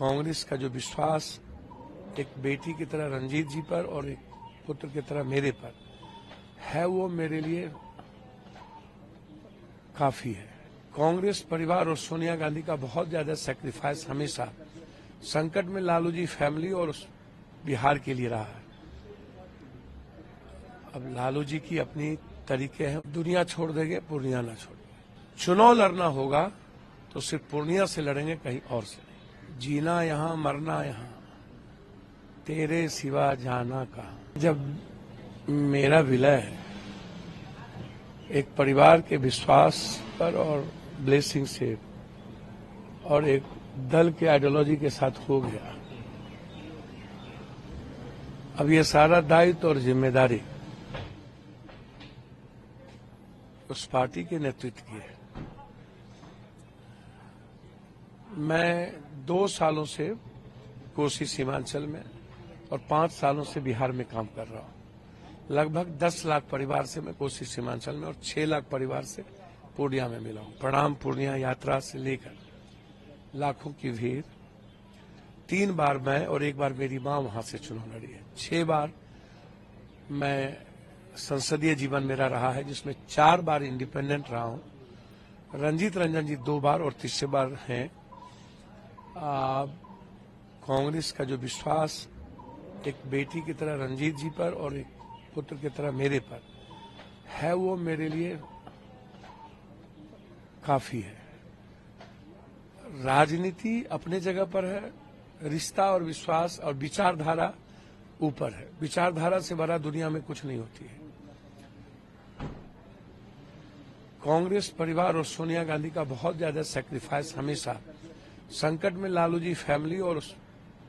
कांग्रेस का जो विश्वास एक बेटी की तरह रंजीत जी पर और एक पुत्र की तरह मेरे पर है, वो मेरे लिए काफी है। कांग्रेस परिवार और सोनिया गांधी का बहुत ज्यादा सैक्रिफाइस हमेशा संकट में लालू जी फैमिली और बिहार के लिए रहा है। अब लालू जी की अपनी तरीके हैं, दुनिया छोड़ देंगे, पूर्णिया ना छोड़ेंगे। चुनाव लड़ना होगा तो सिर्फ पूर्णिया से लड़ेंगे, कहीं और से नहीं। जीना यहाँ मरना यहाँ, तेरे सिवा जाना कहाँ। जब मेरा विलय है एक परिवार के विश्वास पर और ब्लेसिंग से और एक दल के आइडियोलॉजी के साथ हो गया, अब ये सारा दायित्व और जिम्मेदारी उस पार्टी के नेतृत्व की है। मैं 2 सालों से कोसी सीमांचल में और 5 सालों से बिहार में काम कर रहा हूं। लगभग 10 लाख परिवार से मैं कोसी सीमांचल में और 6 लाख परिवार से पूर्णिया में मिला हूं। प्रणाम पूर्णिया यात्रा से लेकर लाखों की भीड़, 3 बार मैं और 1 बार मेरी मां वहां से चुनाव लड़ी है। 6 बार मैं संसदीय जीवन मेरा रहा है, जिसमें 4 बार इंडिपेंडेंट रहा हूं। रंजीत रंजन जी 2 बार और तीसरे बार हैं। कांग्रेस का जो विश्वास एक बेटी की तरह रंजीत जी पर और एक पुत्र की तरह मेरे पर है, वो मेरे लिए काफी है। राजनीति अपने जगह पर है, रिश्ता और विश्वास और विचारधारा ऊपर है। विचारधारा से बड़ा दुनिया में कुछ नहीं होती है। कांग्रेस परिवार और सोनिया गांधी का बहुत ज्यादा सैक्रिफाइस हमेशा संकट में लालू जी फैमिली और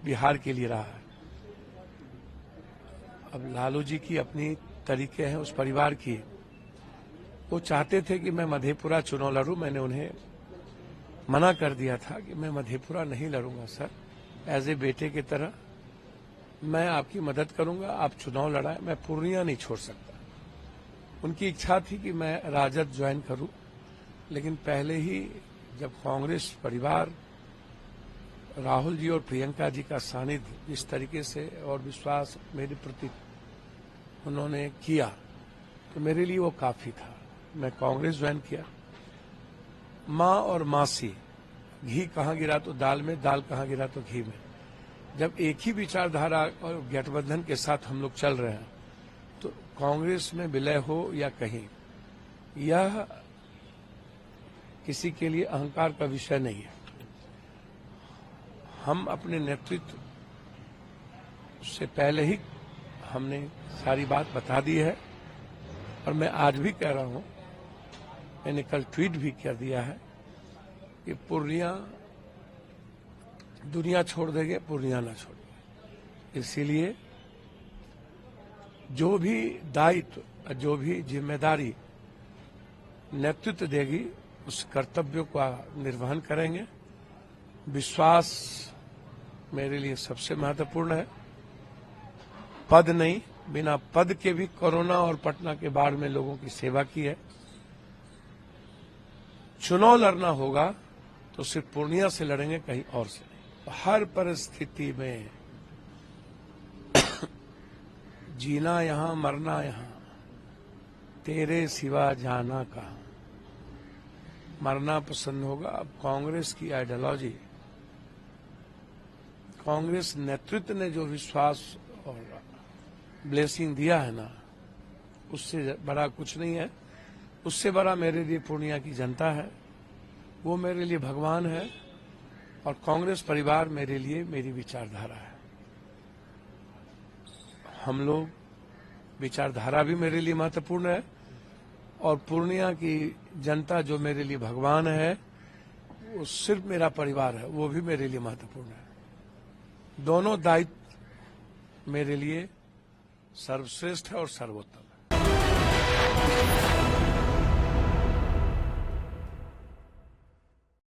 बिहार के लिए रहा है। अब लालू जी की अपनी तरीके हैं उस परिवार की। वो चाहते थे कि मैं मधेपुरा चुनाव लड़ूं, मैंने उन्हें मना कर दिया था कि मैं मधेपुरा नहीं लड़ूंगा सर, एज ए बेटे की तरह मैं आपकी मदद करूंगा, आप चुनाव लड़ाएं, मैं पूर्णिया नहीं छोड़ सकता। उनकी इच्छा थी कि मैं राजद ज्वाइन करूं, लेकिन पहले ही जब कांग्रेस परिवार राहुल जी और प्रियंका जी का सानिध्य जिस तरीके से और विश्वास मेरे प्रति उन्होंने किया, तो मेरे लिए वो काफी था। मैं कांग्रेस ज्वाइन किया। माँ और मासी, घी कहाँ गिरा तो दाल में, दाल कहाँ गिरा तो घी में। जब एक ही विचारधारा और गठबंधन के साथ हम लोग चल रहे हैं, तो कांग्रेस में विलय हो या कहीं, यह किसी के लिए अहंकार का विषय नहीं है। हम अपने नेतृत्व से पहले ही हमने सारी बात बता दी है, और मैं आज भी कह रहा हूं, मैंने कल ट्वीट भी कर दिया है कि पूर्णिया दुनिया छोड़ देंगे, पूर्णिया ना छोड़ेंगे। इसीलिए जो भी दायित्व, जो भी जिम्मेदारी नेतृत्व देगी, उस कर्तव्यों का निर्वहन करेंगे। विश्वास मेरे लिए सबसे महत्वपूर्ण है, पद नहीं। बिना पद के भी कोरोना और पटना के बाढ़ में लोगों की सेवा की है। चुनाव लड़ना होगा तो सिर्फ पूर्णिया से लड़ेंगे, कहीं और से नहीं। हर परिस्थिति में जीना यहाँ मरना यहाँ, तेरे सिवा जाना कहाँ। मरना पसंद होगा। अब कांग्रेस की आइडियोलॉजी, कांग्रेस नेतृत्व ने जो विश्वास और ब्लेसिंग दिया है ना, उससे बड़ा कुछ नहीं है। उससे बड़ा मेरे लिए पूर्णिया की जनता है, वो मेरे लिए भगवान है, और कांग्रेस परिवार मेरे लिए मेरी विचारधारा है। हम लोग, विचारधारा भी मेरे लिए महत्वपूर्ण है, और पूर्णिया की जनता जो मेरे लिए भगवान है, वो सिर्फ मेरा परिवार है, वो भी मेरे लिए महत्वपूर्ण है। दोनों दायित्व मेरे लिए सर्वश्रेष्ठ है और सर्वोत्तम है।